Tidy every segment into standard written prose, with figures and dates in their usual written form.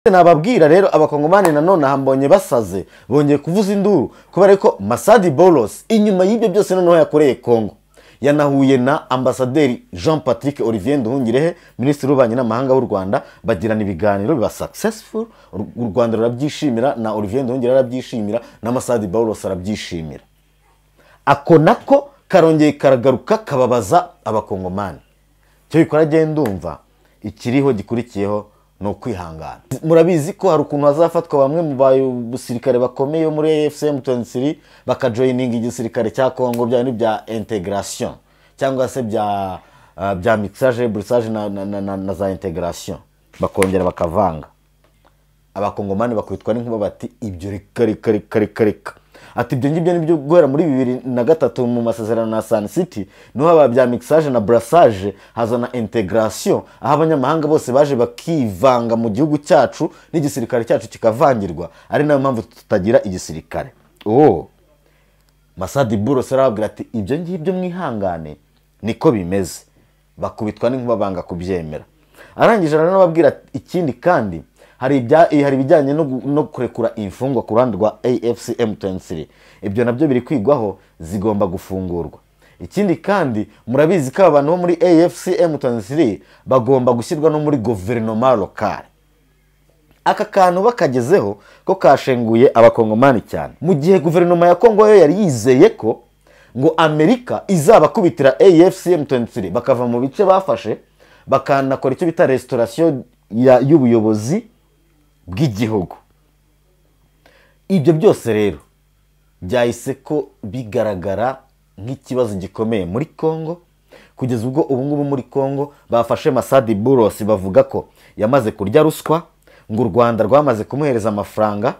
Nababwira rero abakongomani nanone hambonye basaze bongeye kuvuza induru kubera ko Masadi Bolos inyuma y'ibyo byose noneho yakoreye Kongo yanahuye na ambasaderi Jean Patrick Olivier Nduhungirehe minisitiri w'ububanyi n'amahanga w'u Rwanda bagirana ibiganiro biba successful. U Rwanda rurabyishimira na Olivier Nduhungirehe arabyishimira na Masadi Bolos arabyishimira. Ako nako karongeye karagaruka kababaza abakongomani. Cyo bikora genda ndumva ikiriho gikurikiyeho no kwihangana. Murabizi ko hari ukuntu hazafatwa bamwe mu basirikare bakomeye muri AFC/M23 bakajoininga igisirikare cya Kongo bya ni bya integration cyangwa se bya mixage brissage na za integration bakongera bakavanga. Abakongomani bakubitwa n'inkuba bati ibyo reka ati ibyo ngibyo nibyo guhera muri 2003 mu masezerano na Sun City no haba bya mixage na brassage hazana integration aho abanyamahanga bose baje bakivanga mu gihugu cyacu n'igisirikare cyacu kikavangirwa ari nayo mpamvu tutagira igisirikare. Masadi Bolos arabwira ati ibyo ngibyo mwihangane niko bimeze. Bakubitwa n'inkuba banga kubyemera. Arangije aranababwira ikindi kandi hari bijyanye no kurekura imfungwa ku ruhande rwa AFC/M23. Ibyo nabyo biri kwigwaho zigomba gufungurwa. Ikindi kandi murabizi ko abantu bo muri AFC/M23 bagomba gushyirwa no muri gouvernement local. Aka kantu bakagezeho ko kashenguye abakongomani cyane. Mu gihe guverinoma ya Kongo yo yari yizeye ko ngo Amerika izabakubitira AFC/M23 bakava mu bice bafashe bakanakora icyo bita restauration y'ubuyobozi bw'igihugu. Ibyo byose rero byahise ko bigaragara nk'ikibazo gikomeye muri Kongo kugeza ubwo ubungubu muri Kongo bafashe Masadi Bolos bavuga ko yamaze kurya ruswa ngo u Rwanda rwamaze kumuhereza amafaranga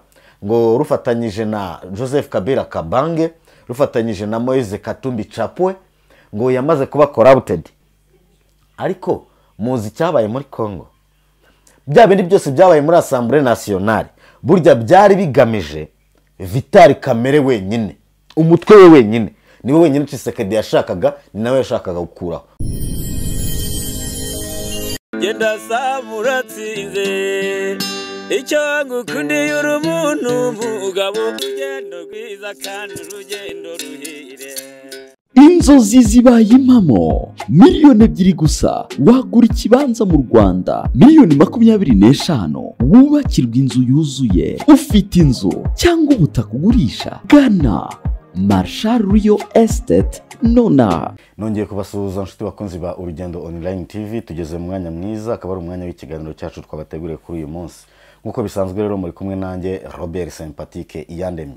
ngo rufatanyije na Joseph Kabila Kabange rufatanyije na Moise Katumbi Chapwe ngo yamaze kuba corrupted. Ariko muzi cyabaye muri Kongo bya bindi byose byabaye muri Assemblée Nationale burya byari bigamije Vital Kamerhe wenyine, umutwe we wenyine niwe wenyine Tshisekedi yashakaga, ni nawe yashakaga gukuraho. Genda samuratsinze icyo ngukundiye uri umuntu mugabo urugendo rwiza kandi urugendo ruhire. Inzozi zibaye impamo miliyoni 2 gusa wagura ikibanza mu Rwanda miliyoni 25 wubakirwa inzu yuzuye. Ufite inzu cyangwa ubutaka ugurisha gana Marshal Real Estate nona. Nongeye kubasuhuza nshuti bakunzi ba Urugendo Online TV. Tugeze mu mwanya mwiza akaba ari umwanya w'ikiganiro cyacu twabateguriye kuri uyu munsi. Nkuko bisanzwe rero muri kumwe nanjye Robert Sympathique Iyandemye.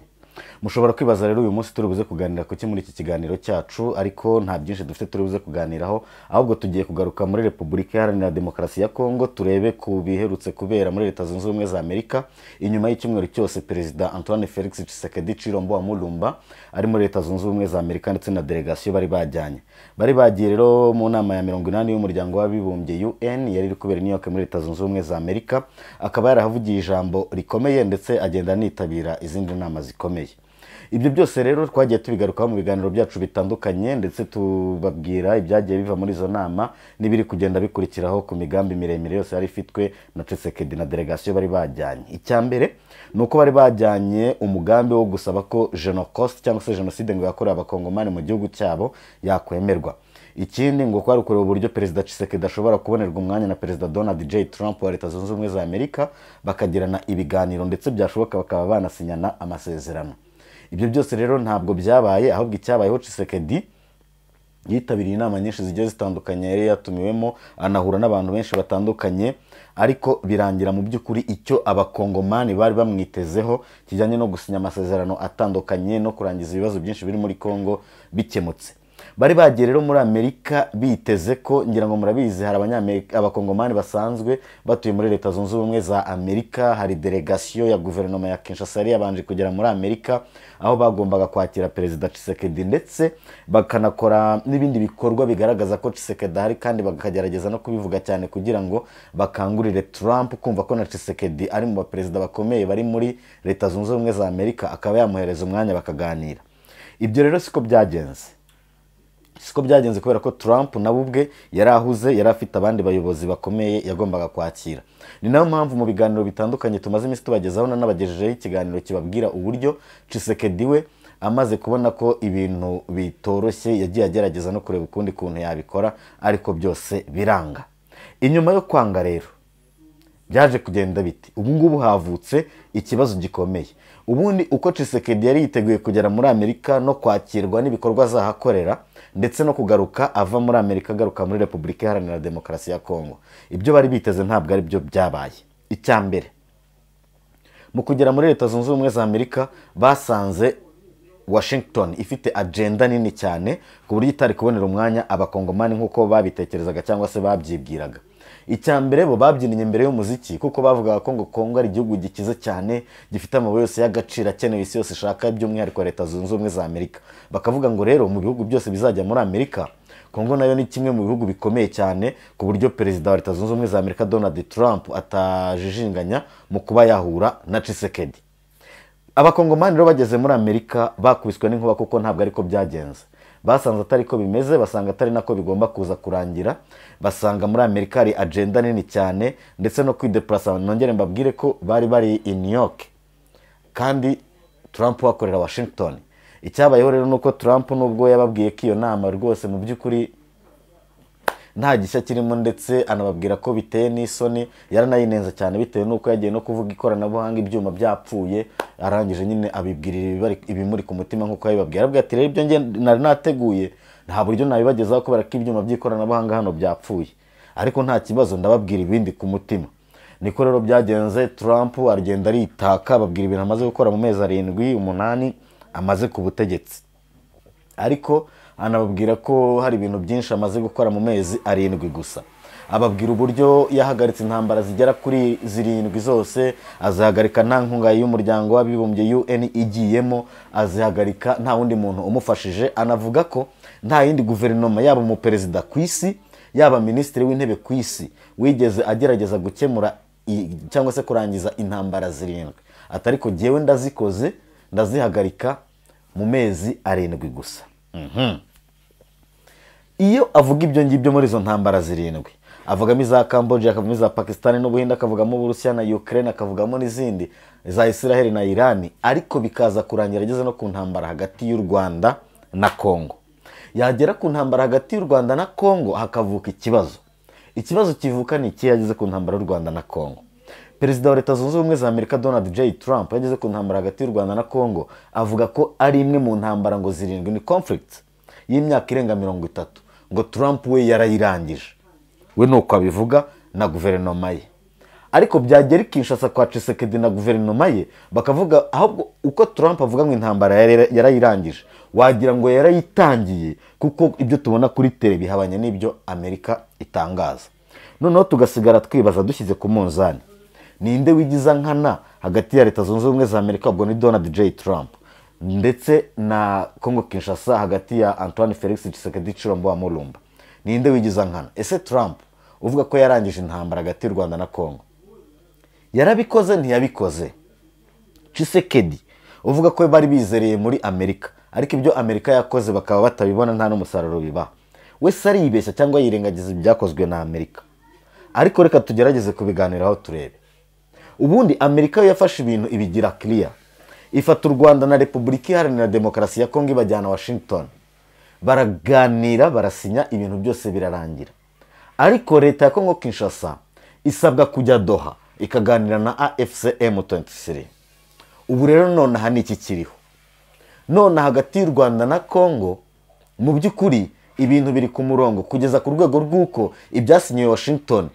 Mushobora kwibaza rero uyu munsi turi buze kuganira kuki muri iki kiganiro cyacu, ariko nta byinshi dufite turi buze kuganiraho, ahubwo tugiye kugaruka muri Repubulika Iharanira Demokarasi ya Kongo turebe ku biherutse kubera muri Leta Zunze Ubumwe za Amerika inyuma y'icyumweru cyose Perezida Antoine Felix Tshisekedi Tshilombo wa Mulumba ari muri Leta Zunze Ubumwe za Amerika ndetse na delegation bari bagiye rero mu nama ya 80 y'umuryango w'abibumbye UN yari iri kubera New York muri Leta Zunze Ubumwe za Amerika. Akaba yarahavugiye ijambo rikomeye ndetse agenda nitabira izindi nama zikomeye. Ibyo byose rero twagiye tubigarukaho mu biganiro byacu bitandukanye ndetse tubabwira ibyagiye biva muri izo nama nibiri kugenda bikurikiraho ku migambi miremire yose yari ifitwe na Tshisekedi na delegation bari bajyanye. Icyambere nuko bari bajyanye umugambi wo gusaba ko Genocost cyangwa se genocide ngo yakorewe abakongomani mu gihugu cyabo yakwemerwa. Ikindi ngo kwari ukureba uburyo Perezida Tshisekedi ashobora kubonerwa umwanya na Perezida Donald J. Trump wa Leta Zunze Ubumwe za Amerika bakagirana ibiganiro ndetse byashoboka bakaba banasinyana amasezerano. Ibyo byose rero ntabwo byabaye, ahubwo icyabayeho Tshisekedi yitabiriye inama nyinshi zigiye zitandukanye yari yatumiwemo anahura n'abantu benshi batandukanye, ariko birangira mu by'ukuri icyo abakongomani bari bamwitezeho kijyanye no gusinya amasezerano atandukanye no kurangiza ibibazo byinshi biri muri Kongo bikemutse. Bari bagiye rero muri Amerika biteze ko, ngira ngo murabizi hari abakongomani basanzwe batuye muri Leta Zunze Ubumwe za Amerika, hari delegation ya guverinoma ya Kinshasa yari yabanje kugera muri Amerika aho bagombaga kwakira Perezida Tshisekedi ndetse bakanakora n'ibindi bikorwa bigaragaza ko Tshisekedi hari kandi bakagerageza no kubivuga cyane kugira ngo bakangurire Trump kumva ko na Tshisekedi ari mu baperezida bakomeye bari muri Leta Zunze Ubumwe za Amerika akaba yamuhereza umwanya bakaganira. Ibyo rero siko byagenze. siko byagenze kubera ko Trump nawe ubwe yari ahuze, yari afite abandi bayobozi bakomeye yagombaga kwakira. Ni nayo mpamvu mu biganiro bitandukanye tumaze iminsi tubagezaho nanabagejejeho ikiganiro kibabwira uburyo Tshisekedi we amaze kubona ko ibintu bitoroshye yagiye agerageza no kureba ukundi kuntu yabikora, ariko byose biranga. Inyuma yo kwanga rero byaje kugenda biti, ubu ngubu havutse ikibazo gikomeye. Ubundi uko Tshisekedi yari yiteguye kugera muri Amerika no kwakirwa n'ibikorwa azahakorera, ndetse no kugaruka ava muri Amerika agaruka muri Repubulika Iharanira Demokarasi ya Kongo, ibyo bari biteze ntabwo ari byo byabaye. Icya mbere, mu kugera muri Leta Zunze Ubumwe za Amerika basanze Washington ifite agenda nini cyane ku buryo itari kubonera umwanya abakongomani nk'uko babitekerezaga cyangwa se babyibwiraga. Icya mbere bo babyinnye imbere y'umuziki kuko bavugaga ko ngo Kongo ari igihugu gikize cyane, gifite amabuye yose y'agaciro akenewe isi yose ishaka, by'umwihariko Leta Zunze Ubumwe za Amerika. Bakavuga ngo rero mu bihugu byose bizajya muri Amerika, Kongo nayo ni kimwe mu bihugu bikomeye cyane ku buryo Perezida wa Leta Zunze Ubumwe za Amerika Donald Trump atajijinganya mu kuba yahura na Tshisekedi. Abakongomani rero bageze muri Amerika bakubiswe n'inkuba kuko ntabwo ariko byagenze. Basanze atari ko bimeze, basanga atari nako bigomba kuza kurangira, basanga muri Amerika hari agenda nini cyane ndetse no kwideplasa. Nongere mbabwire ko bari i New York kandi Trump wakorera Washington. Icyabayeho rero nuko Trump nubwo yababwiye ko iyo nama rwose mu by'ukuri nta gishya kirimo, ndetse anababwira ko biteye n'isoni, yaranayinenze cyane bitewe nuko yagiye no kuvuga ikoranabuhanga ibyuma byapfuye, arangije nyine abibwirira ibimuri ku mutima nk'uko yabibabwiye. Arabwira ati rero ibyo nari nateguye nta buryo nabibagezaho kubera ko ibyuma by'ikoranabuhanga hano byapfuye, ariko nta kibazo ndababwira ibindi ku mutima. Niko rero byagenze. Trump aragenda aritaka, ababwira ibintu amaze gukora mu mezi 7-8 amaze ku butegetsi, ariko anababwira ko hari ibintu byinshi amaze gukora mu mezi 7 gusa. Ababwira uburyo yahagaritse intambara zigera kuri 7 zose, azihagarika nta nkunga y'umuryango w'abibumbye UN igiyemo, azihagarika nta wundi muntu umufashije. Anavuga ko nta yindi guverinoma, yaba umuperezida ku isi yaba minisitiri w'intebe ku isi, wigeze agerageza gukemura cyangwa se kurangiza intambara 7. Atari ko jyewe ndazikoze, ndazihagarika mu mezi 7 gusa. Iyo avuga ibyo ngibyo muri izo ntambara 7, avugamo iza Cambodia, akavugamo iza Pakistan n'Ubuhinde, akavugamo Uburusiya na Ukraine, akavugamo n'izindi za Israel na Iran, ariko bikaza kurangira ageze no ku ntambara hagati y'u Rwanda na Kongo. Yagera ku ntambara hagati y'u Rwanda na Kongo hakavuka ikibazo. Ikibazo kivuka ni iki? Yageze ku ntambara y'u Rwanda na Kongo, Perezida wa Leta Zunze Ubumwe za Amerika Donald J. Trump yageze ku ntambara hagati y'u Rwanda na Kongo, avuga ko ari imwe mu ntambara ngo 7 ni conflict y'imyaka irenga 30, ngo Trump we yarayirangije. We nuko abivuga na guverinoma ye. Ariko byagera Kinshasa kwa Tshisekedi na guverinoma ye bakavuga ahubwo uko Trump avuga ngo intambara yarayirangije, wagira ngo yarayitangiye, kuko ibyo tubona kuri tele bihabanye n'ibyo Amerika itangaza. Noneho tugasigara twibaza dushyize ku munzani, ninde wigiza nkana hagati ya Leta Zunze Ubumwe za Amerika, ubwo ni Donald J. Trump, ndetse na Kongo Kinshasa hagati ya Antoine Felix Tshisekedi Tshilombo wa Mulumba? Ninde wigiza nkana? Ese Trump uvuga ko yarangije intambara hagati y'u Rwanda na Kongo, yarabikoze ntiyabikoze? Tshisekedi uvuga ko bari bizereye muri Amerika, ariko ibyo Amerika yakoze bakaba batabibona, nta n'umusaruro biba, wese aribeshya cyangwa yirengagiza ibyakozwe na Amerika? Ariko reka tugerageze kubiganiraho turebe. Ubundi Amerika yafashe ibintu ibigira clear, ifata u Rwanda na Repubulika Iharanira Demokarasi ya Kongo ibajyana Washington, baraganira, barasinya, ibintu byose birarangira. Ariko leta ya Kongo Kinshasa isabwa kujya Doha ikaganira na AFC M23. Ubu rero none aha niki kiriho? None hagati y'u Rwanda na Kongo mu by'ukuri ibintu biri ku murongo kugeza ku rwego rw'uko ibyasinyiwe Washington,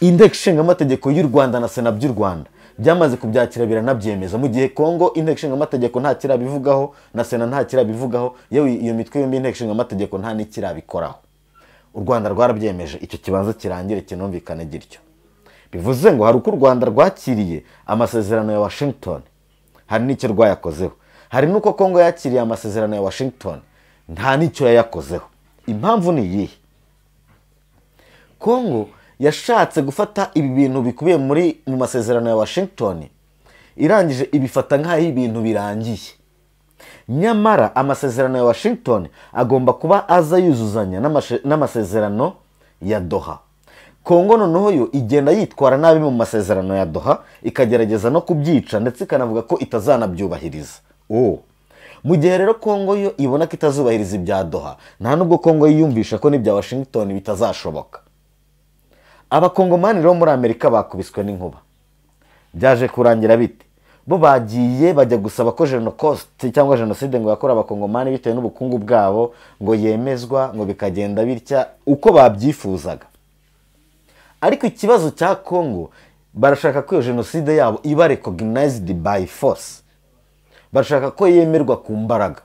Inteko Ishinga Amategeko y'u Rwanda na Sena by'u Rwanda byamaze kubyakira biranabyemeza, mu gihe Kongo Inteko Ishinga Amategeko nta kirabivugaho na Sena nta kirabivugaho, yewe iyo mitwe yombi Inteko Ishinga Amategeko nta n'ikirabikoraho. U Rwanda rwarabyemeje, icyo kibanza kirangire kinumvikane gityo. Bivuze ngo hari uko u Rwanda rwakiriye amasezerano ya Washington, hari n'icyo rwayakozeho. Hari nuko Kongo yakiriye amasezerano ya Washington, nta n'icyo yayakozeho. Impamvu ni iyihe? Kongo yashatse gufata ibi bintu bikubiye mu masezerano ya Washington, irangije ibifata nk'aho ibintu birangiye. nyamara amasezerano ya Washington agomba kuba aza yuzuzanya n'amasezerano ya Doha. Kongo noneho yo igenda yitwara nabi mu masezerano ya Doha, ikagerageza no kubyica ndetse ikanavuga ko itazanabyubahiriza. Mu gihe rero Kongo yo ibona ko itazubahiriza ibya Doha, nta nubwo Kongo yiyumvisha ko n'ibya Washington bitazashoboka. Abakongomani rero muri Amerika bakubiswe n'inkuba. Byaje kurangira bite? Bo bagiye bajya gusaba ko Genocide cyangwa Jenoside ngo yakora abakongomani bitewe n'ubukungu bwabo ngo yemezwa, ngo bikagenda bitya uko babyifuzaga. Ariko ikibazo cya Kongo, barashaka ko iyo Jenoside yabo iba recognized by force. Barashaka ko yemerwa ku mbaraga.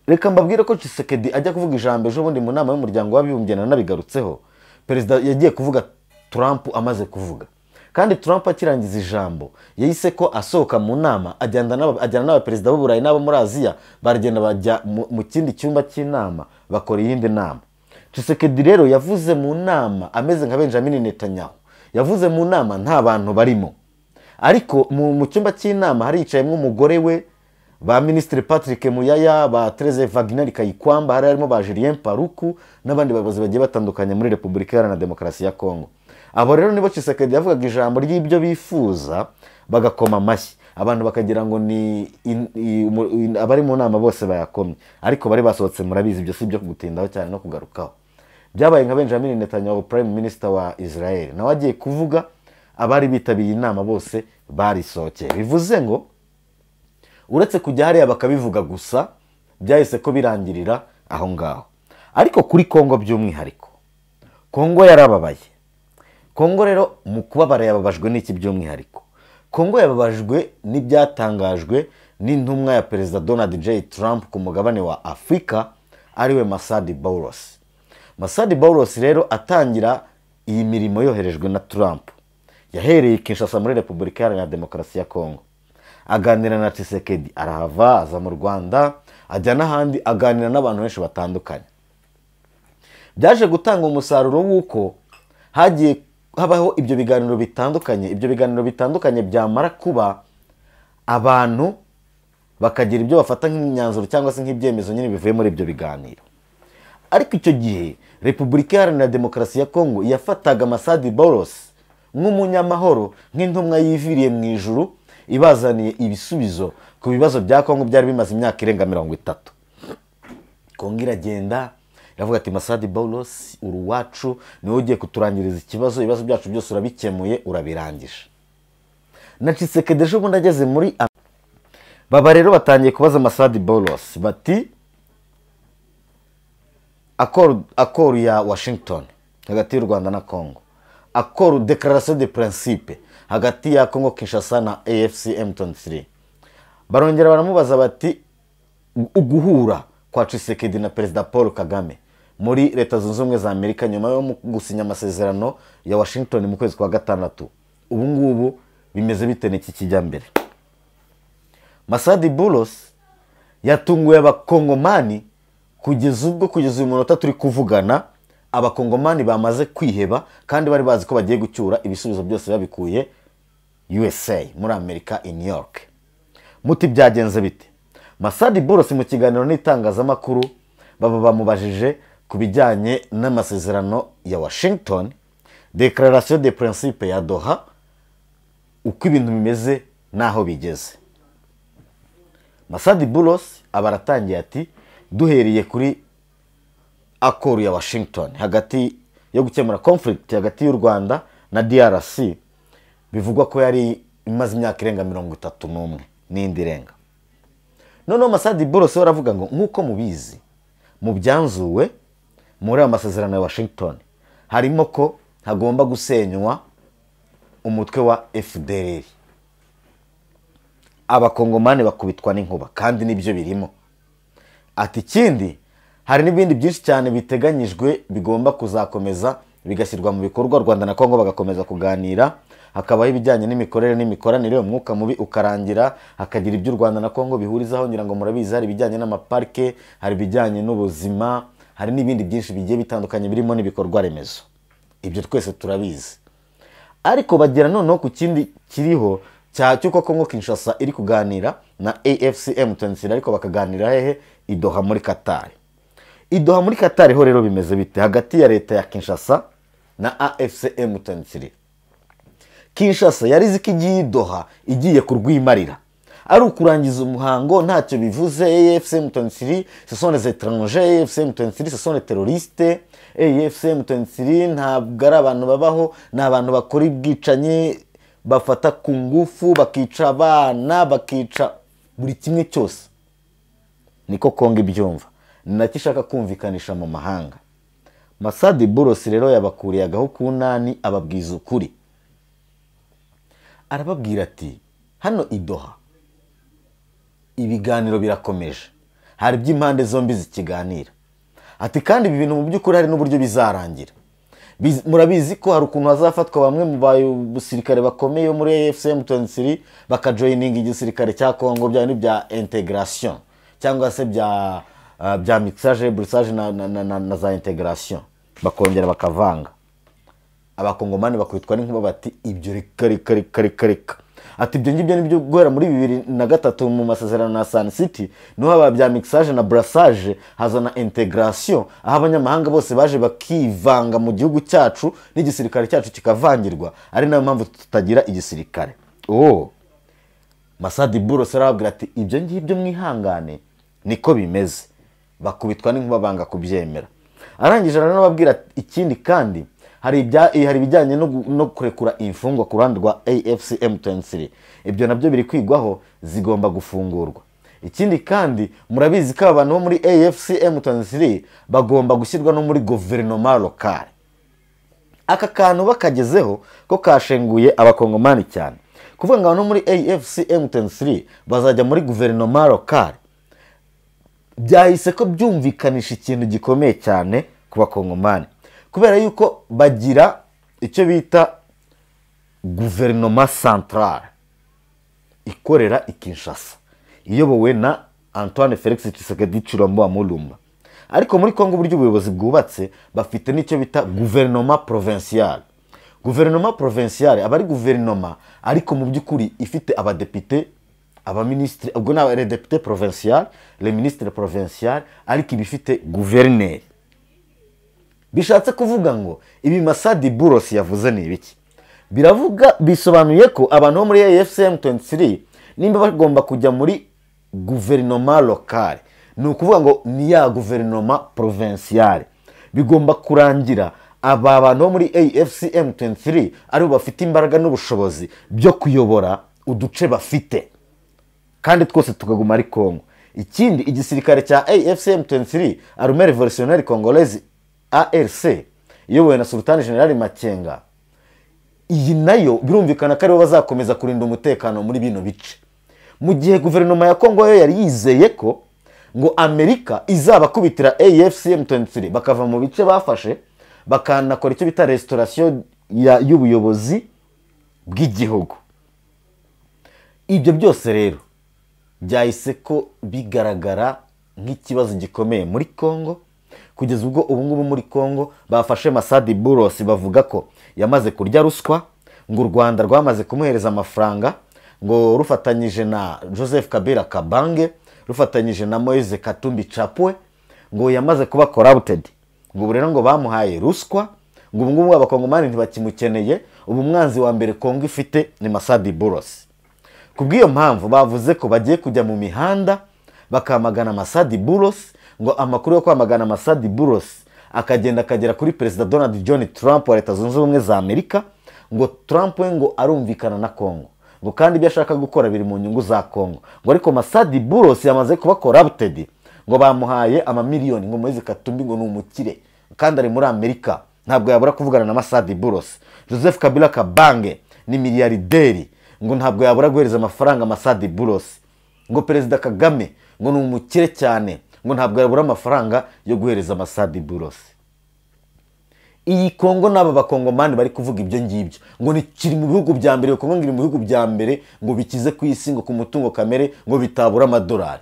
Reka mbabwire ko Tshisekedi ajya kuvuga ijambo ejo bundi mu nama y'umuryango w'abibumbye nabigarutseho. Perezida yagiye kuvuga Trump amaze kuvuga. Kandi Trump akirangiza ijambo yahise ko asohoka mu nama ajyana n'abaperezida b'u Burayi n'abo muri Aziya, baragenda bajya mu kindi cyumba cy'inama bakora iyindi nama. Tshisekedi rero yavuze mu nama ameze nka Benjamin Netanyahu. Yavuze mu nama nta bantu barimo. Ariko mu cyumba cy'inama hari yicayemo umugore we, ba Ministre Patrick Muyaya, ba Therese Wagner Kayikwamba, harimo ba Julien Paruku n'abandi bayobozi bagiye batandukanye muri Repubulika Iharanira Demokarasi ya Kongo. Abo rero nibo Tshisekedi yavugaga ijambo ry'ibyo bifuza, bagakoma amashyi. Abantu bakagira ngo ni abari mu nama bose bayakomye, ariko bari basohotse murabizi, ibyo si byo kugutindaho cyane no kugarukaho. Byabaye nka Benjamin Netanyahu, Prime Minister wa Israel, nawe agiye kuvuga, abari bitabiye inama bose barisohokeye. Bivuze ngo uretse kujya hariya bakabivuga gusa, byahise ko birangirira aho ngaho. Ariko kuri Kongo by'umwihariko, Kongo yarababaye. Kongo rero mu kubabara yababajwe n'iki by'umwihariko? Kongo yababajwe n'ibyatangajwe n'intumwa ya Perezida Donald J. Trump ku mugabane wa Afurika, ariwe Masadi Boulos. Masadi Boulos rero atangira iyi mirimo yoherejwe na Trump, yahereye Kinshasa muri Repubulika Iharanira Demokarasi ya Kongo. Aganira na Tshisekedi, arahava aza mu Rwanda, ajya n'ahandi aganira n'abantu benshi batandukanye. Byaje gutanga umusaruro w'uko hagiye habaho ibyo biganiro bitandukanye byamara kuba, abantu bakagira ibyo bafata nk'imyanzuro cyangwa se nk'ibyemezo nyine bivuye muri ibyo biganiro. Ariko icyo gihe Repubulika Iharanira Demokarasi ya Kongo yafataga Masadi Boulos nk'umunyamahoro, nk'intumwa yiviriye mu ijuru ibazaniye ibisubizo ku bibazo bya Kongo byari bimaze imyaka irenga 30. Kongo iragenda iravuga ati Masadi Boulos uruwacu niwe ugiye kuturangiriza ibibazo byacu byose urabikemuye, urabirangije. Na Tshisekedi ejo bundi ageze muri baba rero batangiye kubaza Masadi Boulos bati accord ya Washington hagati y'u Rwanda na Kongo, accord déclaration de principe hagati ya Kongo Kinshasa na AFC M23. Barongera baramubaza bati uguhura kwa Tshisekedi na Perezida Paul Kagame muri Leta Zunze Ubumwe za Amerika nyuma yo gusinya amasezerano ya Washington mu kwezi kwa gatandatu, ubu ngubu bimeze bite n'iki kijya mbere? Masadi Boulos yatunguye abakongomani kugeza uyu munota turi kuvugana. Abakongomani bamaze kwiheba kandi bari bazi ko bagiye gucyura ibisubizo byose babikuye USA muri Amerika i New York. Muti byagenze bite? Masadi Boulos mu kiganiro n'itangazamakuru baba bamubajije ku bijyanye n'amasezerano ya Washington, Declaration de Principe ya Doha, uko ibintu bimeze naho bigeze. Masadi Boulos abaratangiye ati duhereye kuri accord ya Washington hagati yo gukemura conflict hagati y'u Rwanda na DRC, bivugwa ko yari imaze imyaka irenga 31 n'indi irenga. Noneho Masadi Boulos aravuga ngo nk'uko mubizi mu byanzuwe muri amasezerano ya Washington harimo ko hagomba gusenywa umutwe wa FDLR. Abakongomani bakubitwa n'inkuba kandi nibyo birimo. Ati ikindi hari n'ibindi byinshi cyane biteganyijwe bigomba kuzakomeza bigashyirwa mu bikorwa, Rwanda na Kongo bagakomeza kuganira, hakabaho ibijyanye n'imikorere n'imikoranire, umwuka mubi ukarangira, hakagira ibyo Rwanda na Kongo bihurizaho. Ngira ngo murabizi hari ibijyanye n'amaparke, hari ibijyanye n'ubuzima, hari n'ibindi byinshi bigiye bitandukanye birimo n'ibikorwa remezo. Ibyo twese turabizi. Ariko bagera noneho ku kindi kiriho cy'uko Kongo Kinshasa iri kuganira na AFC M23 ariko bakaganira hehe i Doha muri Qatar. I Doha muri Qatar ho rero bimeze bite hagati ya leta ya Kinshasa na AFC M23. Kinshasa yari izi ko igiye i Doha igiye kurwimarira, ari ukurangiza umuhango, ntacyo bivuze. AFC M23 ce sont les étrangers, AFC M23 ce sont les terroristes, AFC M23 ntabwo ari abantu babaho, ni abantu bakora ubwicanyi, bafata ku ngufu, bakica abana, bakica buri kimwe cyose. Niko Kongo ibyumva, ni nacyo ishaka kumvikanisha mu mahanga. Masadi Buros rero yabakuriye agaho kunani, ababwiza ukuri. Arababwira ati hano i Doha ibiganiro birakomeje, hari by'impande zombi zikiganira. Ati kandi ibi bintu mu by'ukuri hari n'uburyo bizarangira. Murabizi ko hari ukuntu hazafatwa bamwe mu basirikare bakomeye muri AFC M23 bakajoininga igisirikare cya Kongo bya integration cyangwa se bya mixage, brisage na za integration, bakongera bakavanga. Abakongomani bakwitwa n'inkuba bati ibyo reka. Ati ibyo ngibyo nibyo guhera muri 2003 mu masezerano na Sun City no haba bya mixage na brassage haza na integration, aho abanyamahanga bose baje bakivanga mu gihugu cyacu n'igisirikare cyacu kikavangirwa, ari nayo mpamvu tutagira igisirikare. Masadi Buros arababwira ati ibyo ngibyo mwihangane niko bimeze. Bakubitwa n'inkuba banga kubyemera. Arangije aranababwira ikindi kandi hari bijyanye no kurekura imfungwa ku ruhande rwa AFC M23. Ibyo nabyo biri kwigwaho, zigomba gufungurwa. Ikindi kandi murabizi ko abantu bo muri AFC M23 bagomba gushyirwa no muri gouvernement local. Aka kantu bakagezeho ko kashenguye abakongomani cyane, kuvuga ngo abantu muri AFC M23 bazajya muri gouvernement local. Byahise ko byumvikanisha ikintu gikomeye cyane ku bakongomani, kubera yuko bagira icyo bita gouvernement central ikorera i Kinshasa, iyobowe na Antoine Felix Tshisekedi Tshilombo wa Mulumba. Ariko muri Kongo uburyo ubuyobozi bwubatse bafite n'icyo bita gouvernement provincial. Gouvernement provincial aba ari gouvernement ariko mu by'ukuri ifite abadepite, abaministre, ubwo na les députés provinciaux, les ministres provinciaux, ariko ibifite gouverneur. Bishatse kuvuga ngo ibi Masadi Buros yavuze ni ibiki? Biravuga bisobanuye ko abantu bo muri AFC M23 nimba bagomba kujya muri gouvernement local, ni ukuvuga ngo ni ya gouvernement provincial. Bigomba kurangira aba bantu bo muri AFC M23 ari bafite imbaraga n'ubushobozi byo kuyobora uduce bafite, kandi twose tukaguma ari Kongo. Ikindi igisirikare cya AFC M23 Armée Révolutionnaire Congolaise ARC iyobowe na Sultan General Makenga, iyi nayo birumvikana ko aribo bazakomeza kurinda umutekano muri bino bice, mu gihe guverinoma ya Kongo yo yari yizeye ko ngo Amerika izabakubitira AFC M23 bakava mu bice bafashe, bakanakora icyo bita restauration y'ubuyobozi bw'igihugu. Ibyo byose rero byahise ko bigaragara nk'ikibazo gikomeye muri Kongo, kugeza ubwo ubungubu muri Kongo bafashe Masadi Buros bavuga ko yamaze kurya ruswa, ngo u Rwanda rwamaze kumuhereza amafaranga, ngo rufatanyije na Joseph Kabila Kabange, rufatanyije na Moise Katumbi Chapwe, ngo yamaze kuba corrupted, ngo rero ngo bamuhaye ruswa, ngo ubungubu abakongomani ntibakimukeneye, ubu mwanzi wa mbere Kongo ifite ni Masadi Buros. Kubw'iyo mpamvu bavuze ko bagiye kujya mu mihanda bakamagana Masadi Buros, ngo amakuru yo kwamagana Masadi Buros akagera kuri President Donald John Trump wa Leta Zunze Ubumwe za Amerika, ngo Trump we ngo arumvikana na Kongo, ngo kandi ibyo ashaka gukora biri mu nyungu za Kongo, ngo ariko Masadi Buros yamaze kuba corrupted, ngo bamuhaye amamiliyoni, ngo Moise Katumbi ngo n'umukire kandi ari muri Amerika, ntabwo yabura kuvugana na Masadi Buros. Joseph Kabila Kabange ni miliyarderi, ngo ntabwo yabura guhereza amafaranga Masadi Buros. Ngo Perezida Kagame ngo ni umukire cyane, ngo ntabwo yabura amafaranga yo guhereza Masadi Buros. Iyi Kongo n'aba bakongomani bari kuvuga ibyo ngibyo, ngo ni kiri mu bihugu bya mbere, Kongo ngiri mu bihugu bya mbere ngo bikize ku isi, ngo ku mutungo kamere ngo bitabura amadolari.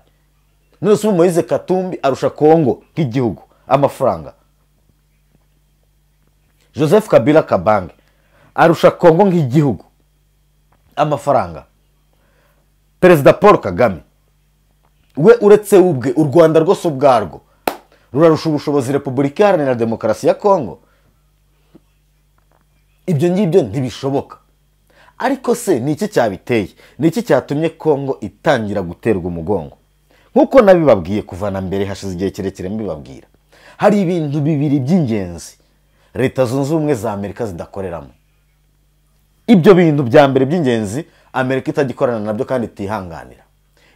None se Moise Katumbi arusha Kongo nk'igihugu amafaranga? Joseph Kabila Kabange arusha Kongo nk'igihugu amafaranga? perezida Paul Kagame we uretse ubwe u Rwanda rwose ubwarwo rurarusha ubushobozi Repubulika Iharanira Demokarasi ya Kongo. Ibyo ngibyo ntibishoboka. Ariko se ni iki cyabiteye? Ni iki cyatumye Kongo itangira guterwa umugongo? Nkuko nabibabwiye kuva na mbere hashize igihe kirekire mbibabwira, hari ibintu bibiri by'ingenzi Leta Zunze Ubumwe za Amerika zidakoreramo. Ibyo bintu bya mbere by'ingenzi Amerika itagikorana nabyo kandi itihanganira.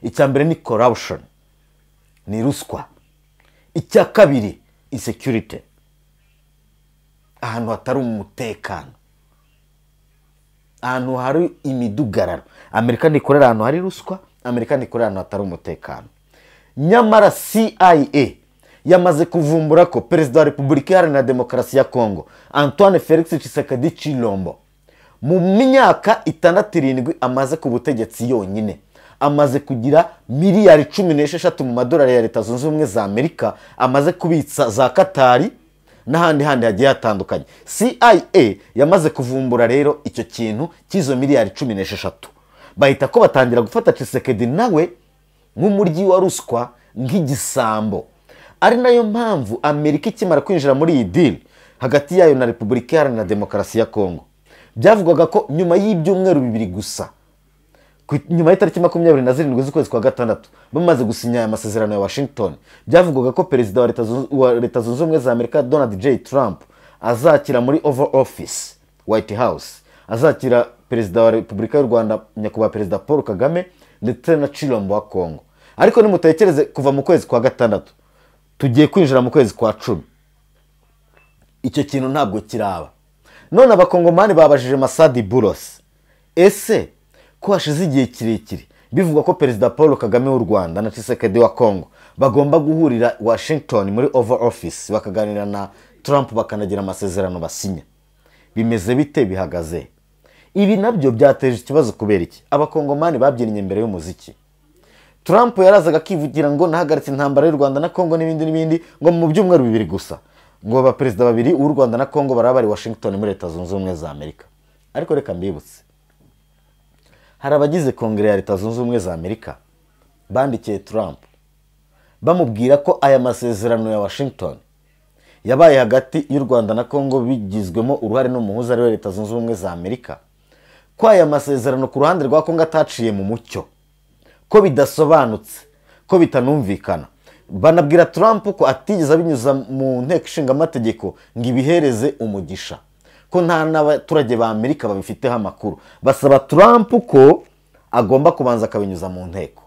Icya mbere ni corruption, ni ruswa. Icya kabiri insecurity, ahantu hatari umutekano, ahantu hari imidugararo. Amerika ntikorera ahantu hari ruswa, Amerika ntikorera ahantu hatari umutekano. Nyamara CIA yamaze kuvumbura ko perezida wa Repubulika Iharanira Demokarasi ya Kongo Antoine Felix Tshisekedi Tshilombo mu myaka 6-7 amaze ku butegetsi yonyine amaze kugira miliyari 16 mu madolari ya Leta Zunze Ubumwe za Amerika amaze kubitsa za Katari n'ahandi hagiye hatandukanye. CIA yamaze kuvumbura rero icyo kintu cy'izo miliyari 16, bahita ko batangira gufata Tshisekedi nawe nk'umuryi wa ruswa, nk'igisambo. Ari nayo mpamvu Amerika ikimara kwinjira muri iyi deal hagati yayo na Repubulika Iharanira Demokarasi ya Kongo, byavugwaga ko nyuma y'ibyumweru 2 gusa, nyuma y'itariki 27 z'ukwezi kwa gatandatu, bamaze gusinya aya masezerano ya Washington, byavugwaga ko perezida wa Leta Zunze Ubumwe za Amerika Donald J. Trump azakira muri Oval Office, White House, azakira perezida wa Repubulika y'u Rwanda nyakubahwa perezida Paul Kagame ndetse na Tshilombo wa Kongo. Ariko nimutekereze kuva mu kwezi kwa gatandatu tugiye kwinjira mu kwezi kwa 10, icyo kintu ntabwo kiraba. None abakongomani babajije Masadi Bulos, ese ko hashize igihe kirekire bivugwa ko perezida Paul Kagame w'u Rwanda na Tshisekedi wa Kongo bagomba guhurira Washington muri Oval Office bakaganira na Trump bakanagira amasezerano basinya, bimeze bite, bihagaze? Ibi nabyo byateje ikibazo kubera iki? Abakongomani babyinnye imbere y'umuziki. Trump yarazaga akivugira ngo nahagaritse intambara y'u Rwanda na Kongo n'ibindi ngo mu byumweru 2 gusa ngo ba perezida babiri w'u Rwanda na Kongo barabari Washington muri Leta Zunze Ubumwe za Amerika. Ariko reka mbibutse, hari abagize Kongere ya Leta Zunze Ubumwe za Amerika bandikiye Trump bamubwira ko aya masezerano ya Washington yabaye hagati y'u Rwanda na Kongo bigizwemo uruhare n'umuhuza ari we Leta Zunze Ubumwe za Amerika, ko aya masezerano ku ruhande rwa Kongo ataciye mu mucyo, ko bidasobanutse, ko bitanumvikana. Banabwira Trump ko atigeze abinyuza mu nteko ishinga amategeko ngo ibihereze umugisha, ko nta n'abaturage ba Amerika babifiteho amakuru. Basaba Trump ko agomba kubanza akabinyuza mu nteko.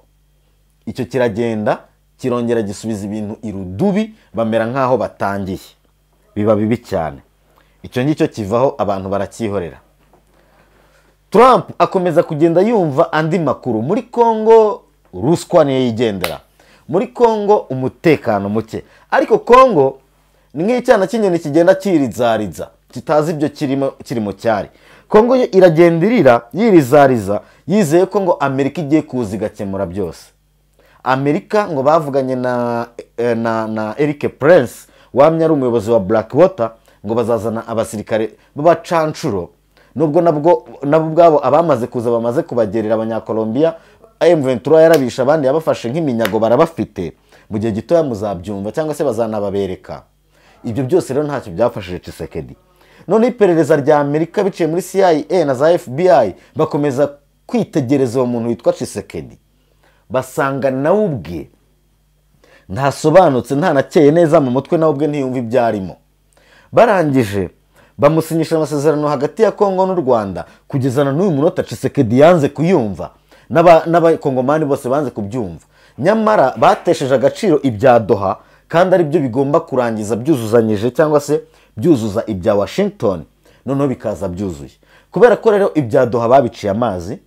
Icyo kiragenda kirongera gisubiza ibintu irudubi, bamera nkaho batangiye, biba bibi cyane. Icyo ngicyo kivaho, abantu barakihorera. Trump akomeza kugenda yumva andi makuru. Muri Kongo ruswa niyo yigendera, muri Kongo umutekano muke. Ariko Kongo ni nk'icyana cy'inyoni kigenda kirizariza, kitazi ibyo kiri mu cyari. Kongo iragenda yirizariza yizeye ko ngo Amerika igiye kuza igakemura byose. Amerika ngo bavuganye na Eric Prince wamye ari umuyobozi wa Blackwater ngo bazazana abasirikare b'abacancuro, nubwo nabo ubwabo abamaze kuza bamaze kubagerera Abanyakolombia. M23 yarabisha abandi yabafashe nk'iminyago barabafite, mu gihe gitoya muzabyumva cyangwa se bazanababereka. Ibyo byose rero ntacyo byafashije Tshisekedi. None iperereza rya Amerika biciye muri CIA na za FBI bakomeza kwitegereza uwo muntu witwa Tshisekedi, basanga nawe ubwe ntasobanutse, ntanakeye neza mu mutwe, nawe ubwe ntiyumva ibyarimo. Barangije bamusinyisha amasezerano hagati ya Kongo n'u Rwanda, kugezana n'uyu munota Tshisekedi yanze kuyumva, n'abakongomani bose banze kubyumva. Nyamara batesheje agaciro ibya Doha, kandi ari byo bigomba kurangiza byuzuzanyije cyangwa se byuzuza ibya Washington, noneho bikaza byuzuye. Kubera ko rero ibya Doha babiciye amazi,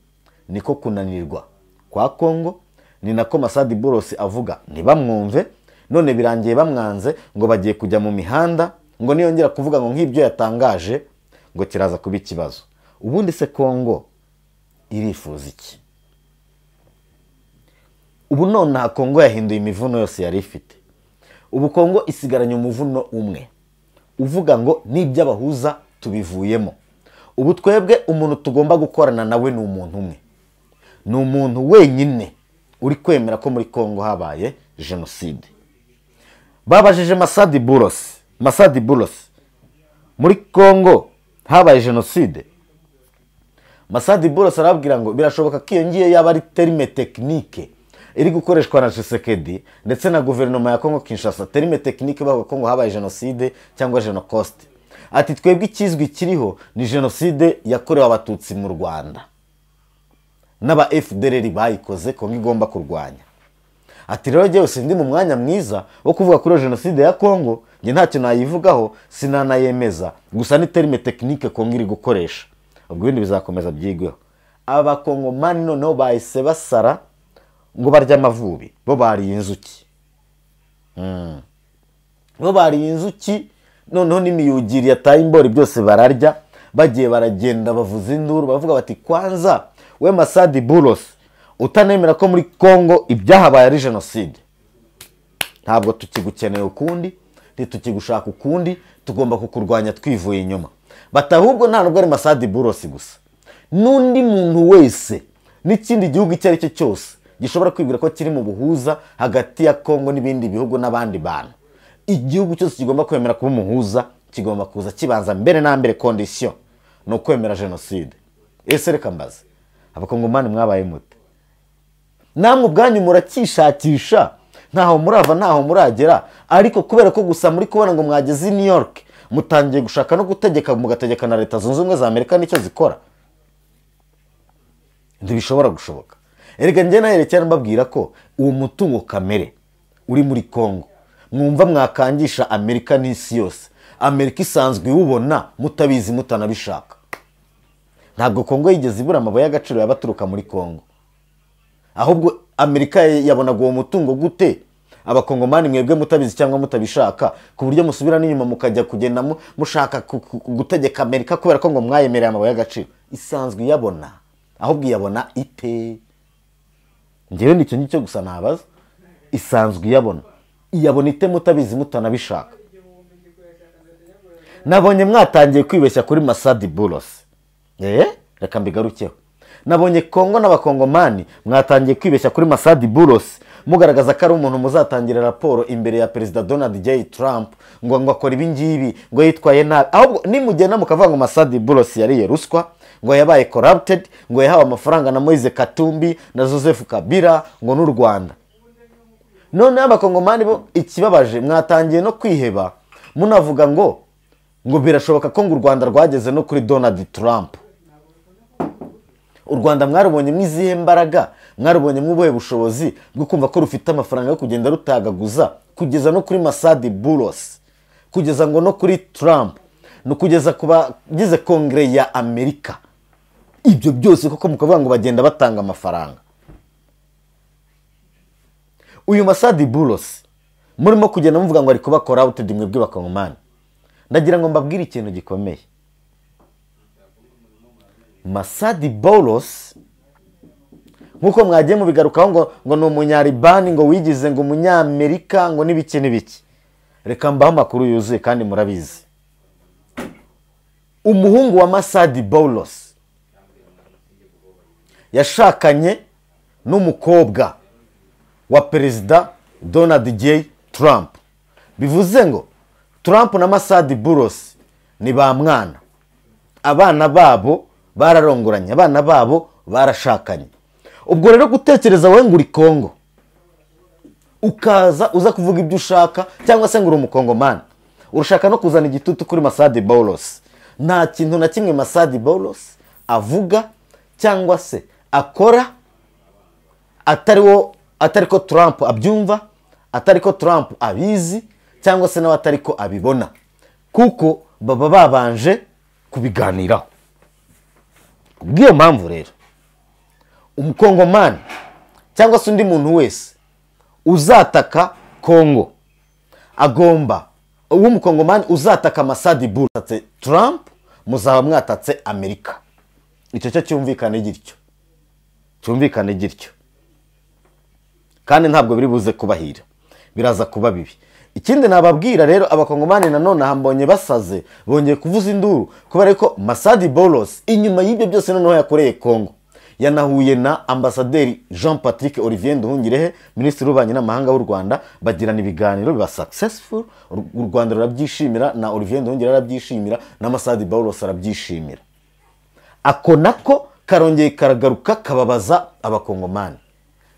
niko kunanirwa kwa Kongo. Ni nako Masadi Bulos avuga ntibamwumve, none birangiye bamwanze ngo bagiye kujya mu mihanda, ngo niyongera kuvuga ngo nk'ibyo yatangaje ngo kiraza kuba ikibazo. Ubundi se Kongo irifuza iki? Ubu none Kongo yahinduye imivuno yose yari ifite. Ubu Kongo isigaranye umuvuno umwe uvuga ngo n'iby'abahuza tubivuyemo. Ubu twebwe umuntu tugomba gukorana nawe ni umuntu umwe, ni umuntu wenyine uri kwemera ko muri Kongo habaye jenoside. Babajije Masadi Bulos, muri Kongo habaye jenoside? Masadi Bulos arabwira ngo birashoboka ko iyo ngiye yaba ari terme technique iri gukoreshwa na Tshisekedi ndetse na guverinoma ya Kongo Kinshasa. Terme technique bavuga ko ngo habaye jenoside cyangwa genocoste. Ati twebwe ikizwi kiriho ni jenoside yakorewe abatutsi mu Rwanda n'aba FDLR bayikoze Kongo igomba kurwanya. Ati rero jewe sindi mu mwanya mwiza wo kuvuga kuri jenoside ya Kongo, nge ntacyo nayivugaho, sinanayemeza, gusa ni terme technique Kongo iri gukoresha. Ubwo ibindi bizakomeza byigweho. Abakongomani noneho bahise basara ngo barya amavubi, bo bariye inzuki. Bo bariye inzuki, noneho n'imiyugiri yataye imbori byose bararya, bagiye baragenda bavuza induru bavuga bati kwanza we Masadi Bulos utanemera ko muri Kongo ibyahabaye ari jenoside, ntabwo tukigukeneye ukundi, ntitukigushaka ukundi, tugomba kukurwanya twivuye inyuma. Batahubwo nta nubwo ari Masadi Bulos gusa, n'undi muntu wese n'ikindi gihugu icyo ari cyo cyose gishobora kwibwira ko kiri mu buhuza hagati ya Kongo n'ibindi bihugu n'abandi bantu, igihugu cyose kigomba kwemera kuba umuhuza, kigomba kuza kibanza mbere na mbere condition no kwemera jenoside. Ese reka mbaze abakongomani mwabaye mute? Namwe ubwanyu murakishakisha, ntaho murava ntaho muragera, ariko kubera ko gusa muri kubona ngo mwageze i New York mutangiye gushaka no gutegeka, mugategeka na Leta Zunze Ubumwe za Amerika nicyo zikora. Ntibishobora gushoboka. Erega njye naherekera mbabwira ko uwo mutungo kamere uri muri Kongo mwumva mwakangisha Amerika n'isi yose, Amerika isanzwe iwubona mutabizi mutanabishaka. Ntabwo Kongo yigeze ibura amabuye y'agaciro yabaturuka muri Kongo, ahubwo Amerika yabonaga uwo mutungo gute abakongomani mwebwe mutabizi cyangwa mutabishaka, ku buryo musubira n'inyuma mukajya kugenda mushaka gutegeka Amerika kubera ko ngo mwayemereye amabuye y'agaciro. Isanzwe iyabona, ahubwo iyabona ite? Ngewe nicyo ngicyo gusa nabaza, isanzwe iyabona ite mutabizi mutanabishaka? Nabonye mwatangiye kwibeshya kuri Masadi Bulos. Reka mbigarukeho. Nabonye Kongo n'abakongomani mwatangiye kwibeshya kuri Masadi Bulos, mugaragaza ko ari umuntu muzatangira raporo imbere ya Perezida Donald J. Trump ngo akora ibi ngibi, ngo yitwaye nabi. Ahubwo nimugenda mukavuga ngo Masadi Bulos yariye ruswa, ngo yabaye corrupted, ngo yahawe amafaranga na Moise Katumbi na Joseph Kabila, ngo n'u Rwanda. None abakongomani bo ikibabaje mwatangiye no kwiheba, munavuga ngo birashoboka ko ngo u Rwanda rwageze no kuri Donald Trump. U Rwanda mwarubonye mwizihe mbaraga, mwarubonye mwubuhe bushobozi bwo kumva ko rufite amafaranga yo kugenda rutagaguza kugeza no kuri Masadi Bulos, kugeza ngo no kuri Trump, no kugeza kuba gize kongre ya Amerika. Ibyo byose koko mukavuga ngo bagenda batanga amafaranga. Uyu Masadi Bulos murimo kugenda muvuga ngo ari kuba corrupted mwebwe bakongomani, ndagira ngo mbabwire ikintu gikomeye. Masadi Bulos nkuko mwagiye mu bigarukaho ngo ni umunyaribani, ngo wigize ngo umunyamerika, ngo n'ibiki. Reka mbaho amakuru yuzuye kandi murabizi. Umuhungu wa Masadi Bulos yashakanye n'umukobwa wa Perezida Donald J. Trump. Bivuze ngo Trump na Masadi Bulos ni ba mwana. Abana babo bararongoranye, abana babo barashakanye. Ubwo rero gutekereza wowe ngo uri Kongo ukaza uza kuvuga ibyo ushaka, cyangwa se ngo uri umukongomani urashaka no kuzana igitutu kuri Masadi Bulos, nta kintu na kimwe Masadi Bulos avuga cyangwa se akora atari ko Trump abyumva, atari ko Trump abizi, cyangwa se nawe atari ko abibona, kuko baba babanje kubiganiraho. Kubw'iyo mpamvu rero umukongomani cyangwa se undi muntu wese uzataka Kongo agomba, umukongomani uzataka Masadi Bulos Trump, muzaba mwatatse Amerika. Icyo cyo cyumvikane gityo, kandi ntabwo biri buze kubahira, biraza kuba bibi. Ikindi nababwira rero abakongomani nanone hambonye basaze, bongeye kuvuza induru kubera ko Masadi Bulos inyuma y'ibyo byose noneho yakoreye Kongo, yanahuye na ambasaderi Jean Patrick Olivier Nduhungirehe, minisitiri w'ububanyi n'amahanga w'u Rwanda, bagirana ibiganiro biba successful. U Rwanda rurabyishimira, na Olivier Nduhungirehe arabyishimira, na Masadi Baulos arabyishimira. Ako nako karongeye karagaruka kababaza abakongomani.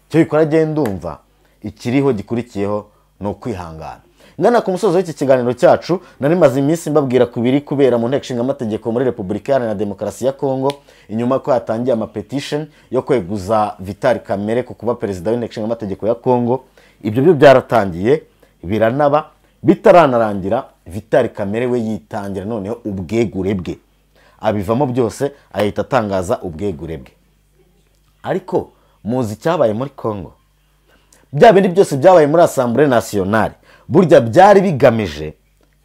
Cyo bikora agenda umva ikiriho gikurikiyeho no kwihangana. Ngana ku musozo w'iki kiganiro cyacu, nari maze iminsi mbabwira kubiri kubera mu nteko ishinga amategeko muri Repubulika Iharanira Demokarasi ya Kongo, inyuma ko hatangiye ama petition yo kweguza Vital Kamerhe ku kuba perezida w'inteko ishinga amategeko ya Kongo. Ibyo byo byaratangiye biranaba, bitaranarangira Vital Kamerhe we yitangira noneho ubwegure bwe, abivamo byose ahita atangaza ubwegure bwe. Ariko muzi cyabaye muri Kongo, bya bindi byose byabaye muri Assemblée Nationale, burya byari bigamije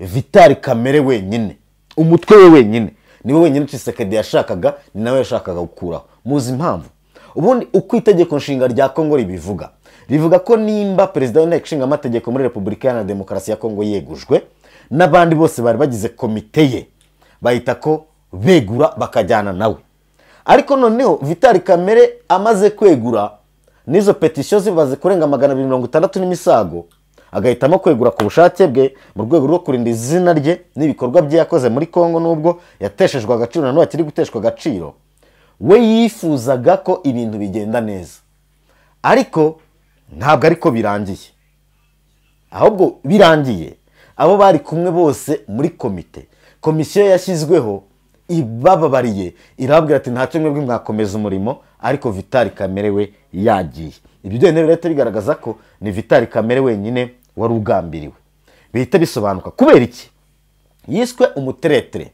Vital Kamerhe wenyine, umutwe we wenyine, niwe wenyine Tshisekedi yashakaga, ni nawe yashakaga gukuraho. Muzi impamvu? Ubundi uko itegeko nshinga rya Kongo rivuga ko nimba perezida w'inteko ishinga amategeko muri Repubulika Iharanira Demokarasi ya Kongo yegujwe, n'abandi bose bari bagize komite ye bahita ko begura bakajyana nawe. Ariko noneho Vital Kamerhe amaze kwegura, nizo petition zibaze kurenga 260 n'imisago, agahitamo kwegura ku bushake bwe mu rwego rwo kurinda izina rye n'ibikorwa bye yakoze muri Kongo, nubwo yateshejwe agaciro na n'uwakiri guteshwa agaciro. We yifuzaga ko ibintu bigenda neza, ariko ntabwo ariko birangiye. Ahubwo birangiye abo bari kumwe bose muri komisiyo yashyizweho ibababariye, irababwira ati ntacyo mwebwe mwakomeza umurimo, ariko Vital Kamerhe we yagiye. Ibyo byose leta bigaragaza ko ni Vital Kamerhe wenyine wari ugambiriwe. Bihita bisobanuka kubera iki yiswe umuteretere,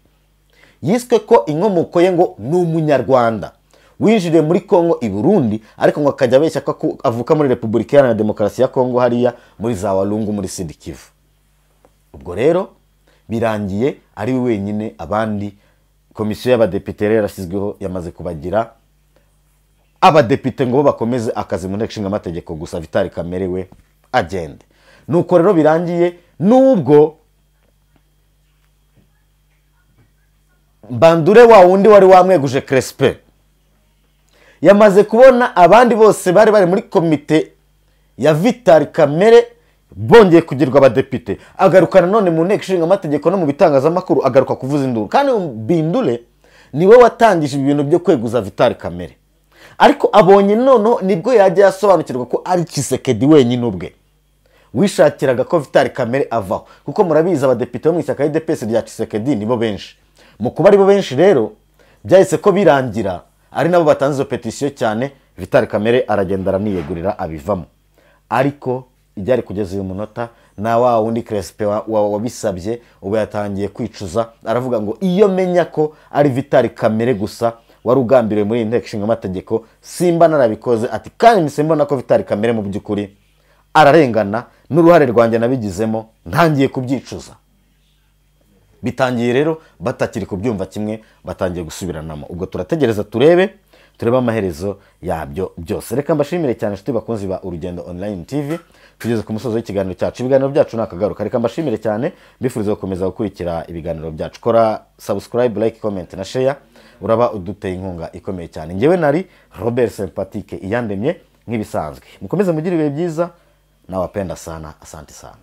yiswe ko inkomoko ye ngo ni umunyarwanda winjiriye muri Kongo i Burundi, ariko ngo akajya abeshya ko avuka muri Repubulika Iharanira Demokarasi ya Kongo hariya muri za Walungu muri Sud Kivu. Ubwo rero birangiye ari we wenyine, abandi komisiyo y'abadepite rero yarashyizweho yamaze kubagira abadepite ngo bakomeze akazi mu nteko ishinga amategeko, gusa Vital Kamerhe we agende. Nuko rero birangiye, nubwo Bandure wa wundi wari wamweguje Crespe yamaze kubona abandi bose bari muri komite ya Vital Kamerhe bongeye kugirwa abadepite, agarukana none mu nteko ishinga amategeko no mu bitangazamakuru agaruka kuvuza induru. Kandi Bindule niwe watangije ibintu byo kweguza Vital Kamerhe, ariko abonye noneho nibwo yajya yasobanukirwa ko ari Tshisekedi wenyine ubwe wishakiraga ko Vital Kamerhe avaho, kuko murabizi abadepite bo mu ishyaka UDPS rya Tshisekedi nibo benshi. Mu kuba ari bo benshi rero byahise ko birangira ari nabo batanze izo petition cyane, Vital Kamerhe aragenda araniyegurira abivamo. Ariko ibyari kugeza uyu munota na wa wundi Crespe wabisabye ubu yatangiye kwicuza, aravuga ngo iyo menya ko ari Vital Kamerhe gusa wari ugambiriwe muri inteko ishinga amategeko simba narabikoze, ati kandi mbona ko Vital Kamerhe mu by'ukuri ararengana, n'uruhare rwanjye nabigizemo, ntangiye kubyicuza. Bitangiye rero batakiri kubyumva kimwe, batangiye gusubiranamo. Ubwo turategereza turebe amaherezo yabyo byose. Reka mbashimire cyane inshuti bakunzi ba Urugendo Online TV, tugeze ku musozo w'ikiganiro cyacu. Ibiganiro byacu nakagaruka, reka mbashimire cyane, mbifuriza gukomeza gukurikira ibiganiro byacu. Kora subscribe, like, comment na share, uraba uduteye inkunga ikomeye cyane. Ngewe nari Robert Sympathique Iyandemye nk'ibisanzwe. Mukomeze mugire ibihe byiza, nawapenda sana, asante sana.